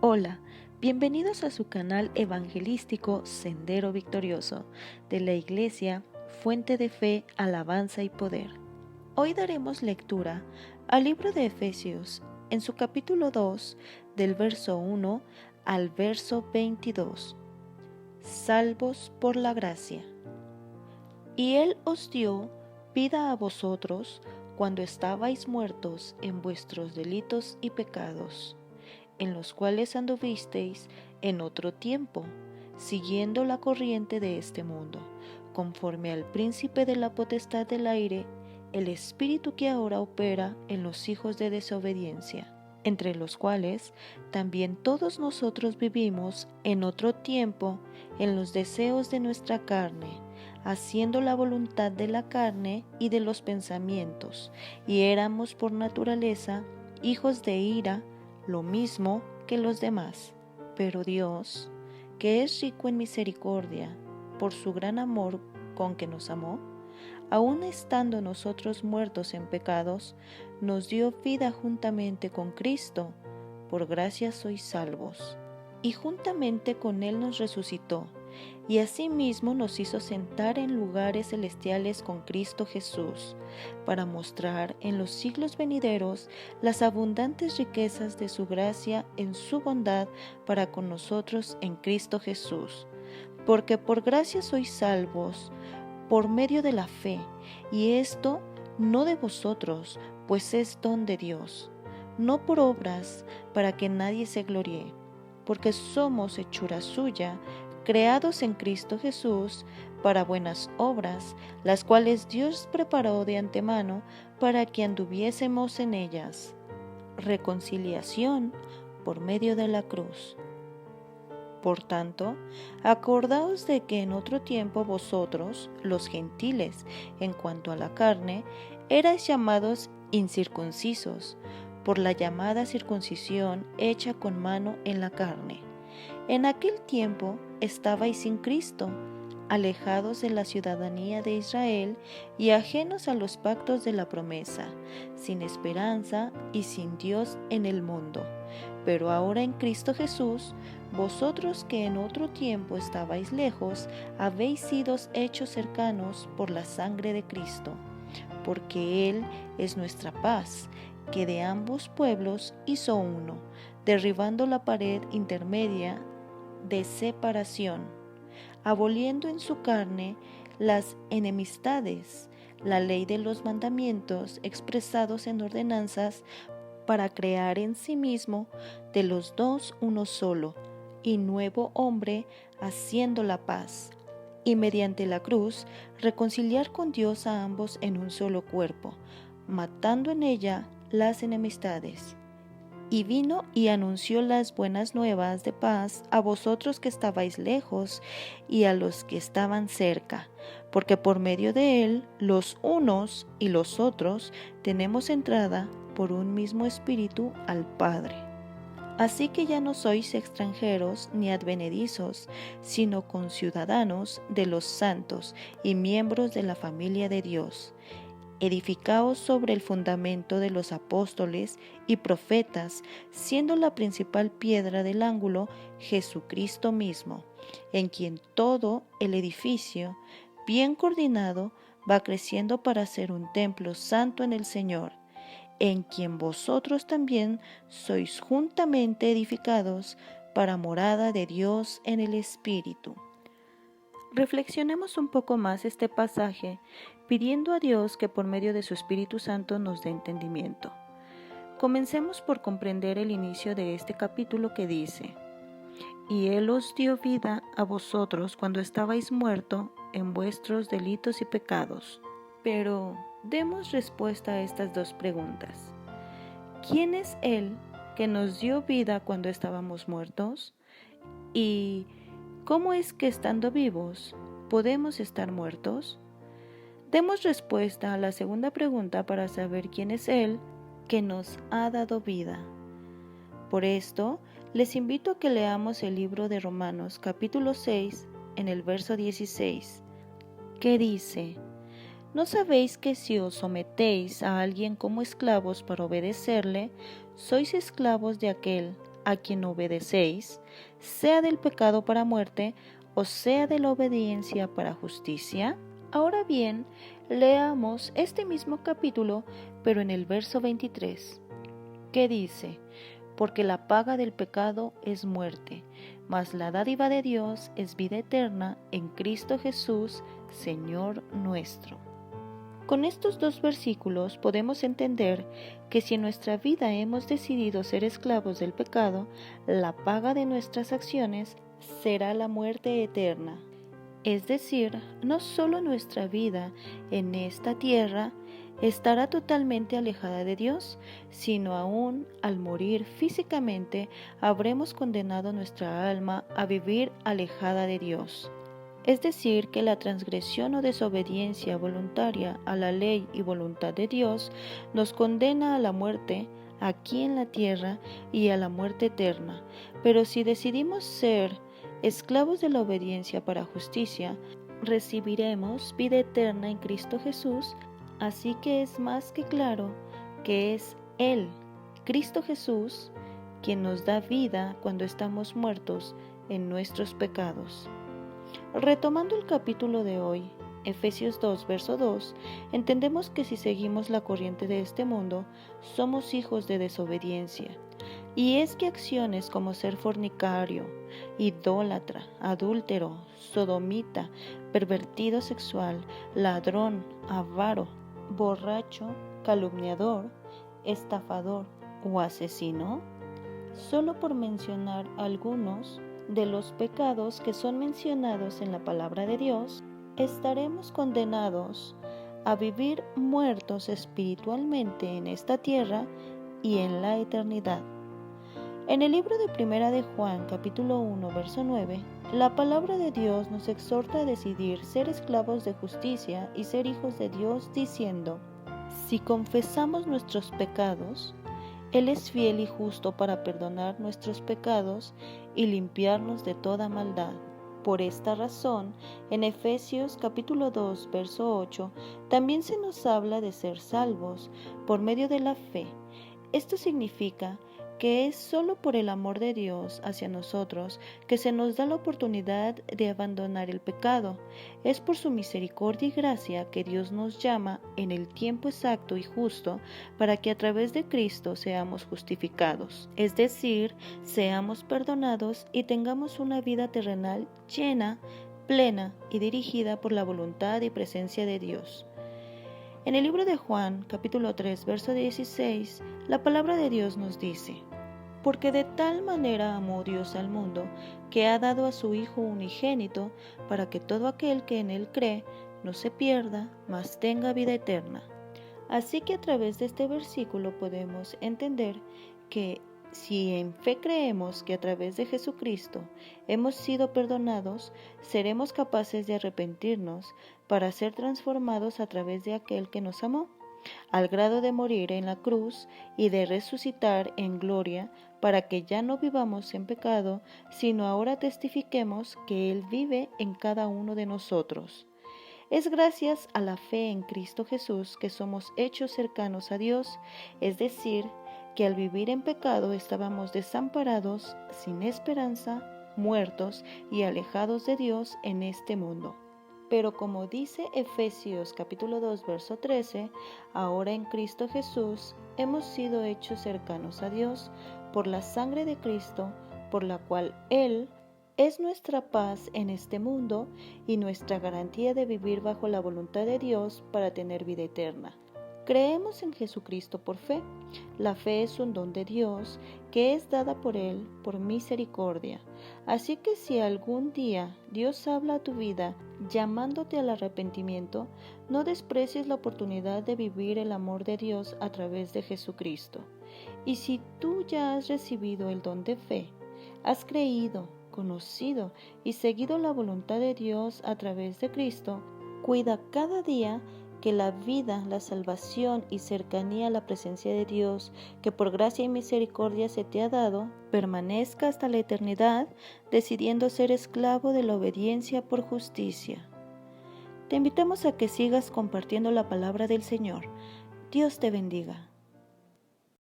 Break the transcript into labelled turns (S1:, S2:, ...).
S1: Hola, bienvenidos a su canal evangelístico Sendero Victorioso de la Iglesia Fuente de Fe, Alabanza y Poder. Hoy daremos lectura al libro de Efesios en su capítulo 2 del verso 1 al verso 22. Salvos por la gracia. Y Él os dio vida a vosotros cuando estabais muertos en vuestros delitos y pecados, en los cuales anduvisteis en otro tiempo, siguiendo la corriente de este mundo, conforme al príncipe de la potestad del aire, el espíritu que ahora opera en los hijos de desobediencia, entre los cuales también todos nosotros vivimos en otro tiempo en los deseos de nuestra carne, haciendo la voluntad de la carne y de los pensamientos, y éramos por naturaleza hijos de ira, lo mismo que los demás. Pero Dios, que es rico en misericordia, por su gran amor con que nos amó, aun estando nosotros muertos en pecados, nos dio vida juntamente con Cristo. Por gracia sois salvos. Y juntamente con Él nos resucitó, y asimismo nos hizo sentar en lugares celestiales con Cristo Jesús, para mostrar en los siglos venideros las abundantes riquezas de su gracia en su bondad para con nosotros en Cristo Jesús. Porque por gracia sois salvos, por medio de la fe, y esto no de vosotros, pues es don de Dios, no por obras, para que nadie se gloríe, porque somos hechura suya, creados en Cristo Jesús para buenas obras, las cuales Dios preparó de antemano para que anduviésemos en ellas. Reconciliación por medio de la cruz. Por tanto, acordaos de que en otro tiempo vosotros, los gentiles, en cuanto a la carne, erais llamados incircuncisos, por la llamada circuncisión hecha con mano en la carne. En aquel tiempo estabais sin Cristo, alejados de la ciudadanía de Israel y ajenos a los pactos de la promesa, sin esperanza y sin Dios en el mundo. Pero ahora en Cristo Jesús, vosotros que en otro tiempo estabais lejos, habéis sido hechos cercanos por la sangre de Cristo, porque Él es nuestra paz, que de ambos pueblos hizo uno, derribando la pared intermedia de separación, aboliendo en su carne las enemistades, la ley de los mandamientos expresados en ordenanzas, para crear en sí mismo de los dos uno solo, y nuevo hombre, haciendo la paz, y mediante la cruz reconciliar con Dios a ambos en un solo cuerpo, matando en ella las enemistades. Y vino y anunció las buenas nuevas de paz a vosotros que estabais lejos y a los que estaban cerca, porque por medio de él los unos y los otros tenemos entrada por un mismo espíritu al Padre. Así que ya no sois extranjeros ni advenedizos, sino conciudadanos de los santos y miembros de la familia de Dios. Edificaos sobre el fundamento de los apóstoles y profetas, siendo la principal piedra del ángulo Jesucristo mismo, en quien todo el edificio, bien coordinado, va creciendo para ser un templo santo en el Señor, en quien vosotros también sois juntamente edificados para morada de Dios en el Espíritu. Reflexionemos un poco más este pasaje, pidiendo a Dios que por medio de su Espíritu Santo nos dé entendimiento. Comencemos por comprender el inicio de este capítulo que dice: Y Él os dio vida a vosotros cuando estabais muertos en vuestros delitos y pecados. Pero demos respuesta a estas dos preguntas. ¿Quién es Él que nos dio vida cuando estábamos muertos? ¿Y cómo es que estando vivos podemos estar muertos? Demos respuesta a la segunda pregunta para saber quién es Él que nos ha dado vida. Por esto, les invito a que leamos el libro de Romanos capítulo 6 en el verso 16, que dice: ¿No sabéis que si os sometéis a alguien como esclavos para obedecerle, sois esclavos de aquel a quien obedecéis, sea del pecado para muerte, o sea de la obediencia para justicia? Ahora bien, leamos este mismo capítulo, pero en el verso 23, que dice: porque la paga del pecado es muerte, mas la dádiva de Dios es vida eterna en Cristo Jesús, Señor nuestro. Con estos dos versículos podemos entender que si en nuestra vida hemos decidido ser esclavos del pecado, la paga de nuestras acciones será la muerte eterna. Es decir, no solo nuestra vida en esta tierra estará totalmente alejada de Dios, sino aún al morir físicamente habremos condenado nuestra alma a vivir alejada de Dios. Es decir, que la transgresión o desobediencia voluntaria a la ley y voluntad de Dios nos condena a la muerte aquí en la tierra y a la muerte eterna. Pero si decidimos ser esclavos de la obediencia para justicia, recibiremos vida eterna en Cristo Jesús. Así que es más que claro que es Él, Cristo Jesús, quien nos da vida cuando estamos muertos en nuestros pecados. Retomando el capítulo de hoy, Efesios 2, verso 2, entendemos que si seguimos la corriente de este mundo, somos hijos de desobediencia. Y es que acciones como ser fornicario, idólatra, adúltero, sodomita, pervertido sexual, ladrón, avaro, borracho, calumniador, estafador o asesino, solo por mencionar algunos de los pecados que son mencionados en la palabra de Dios, estaremos condenados a vivir muertos espiritualmente en esta tierra y en la eternidad. En el libro de Primera de Juan, capítulo 1, verso 9, la palabra de Dios nos exhorta a decidir ser esclavos de justicia y ser hijos de Dios, diciendo: si confesamos nuestros pecados, Él es fiel y justo para perdonar nuestros pecados y limpiarnos de toda maldad. Por esta razón, en Efesios capítulo 2, verso 8, también se nos habla de ser salvos por medio de la fe. Esto significa que es solo por el amor de Dios hacia nosotros que se nos da la oportunidad de abandonar el pecado. Es por su misericordia y gracia que Dios nos llama en el tiempo exacto y justo para que a través de Cristo seamos justificados, es decir, seamos perdonados y tengamos una vida terrenal llena, plena y dirigida por la voluntad y presencia de Dios. En el libro de Juan, capítulo 3, verso 16, la palabra de Dios nos dice: porque de tal manera amó Dios al mundo, que ha dado a su Hijo unigénito, para que todo aquel que en Él cree no se pierda, mas tenga vida eterna. Así que a través de este versículo podemos entender que si en fe creemos que a través de Jesucristo hemos sido perdonados, seremos capaces de arrepentirnos para ser transformados a través de aquel que nos amó, al grado de morir en la cruz y de resucitar en gloria, para que ya no vivamos en pecado, sino ahora testifiquemos que Él vive en cada uno de nosotros. Es gracias a la fe en Cristo Jesús que somos hechos cercanos a Dios, es decir, que al vivir en pecado estábamos desamparados, sin esperanza, muertos y alejados de Dios en este mundo. Pero como dice Efesios capítulo 2, verso 13, ahora en Cristo Jesús hemos sido hechos cercanos a Dios por la sangre de Cristo, por la cual Él es nuestra paz en este mundo y nuestra garantía de vivir bajo la voluntad de Dios para tener vida eterna. Creemos en Jesucristo por fe. La fe es un don de Dios que es dada por Él por misericordia. Así que si algún día Dios habla a tu vida llamándote al arrepentimiento, no desprecies la oportunidad de vivir el amor de Dios a través de Jesucristo. Y si tú ya has recibido el don de fe, has creído, conocido y seguido la voluntad de Dios a través de Cristo, cuida cada día que la vida, la salvación y cercanía a la presencia de Dios, que por gracia y misericordia se te ha dado, permanezca hasta la eternidad, decidiendo ser esclavo de la obediencia por justicia. Te invitamos a que sigas compartiendo la palabra del Señor. Dios te bendiga.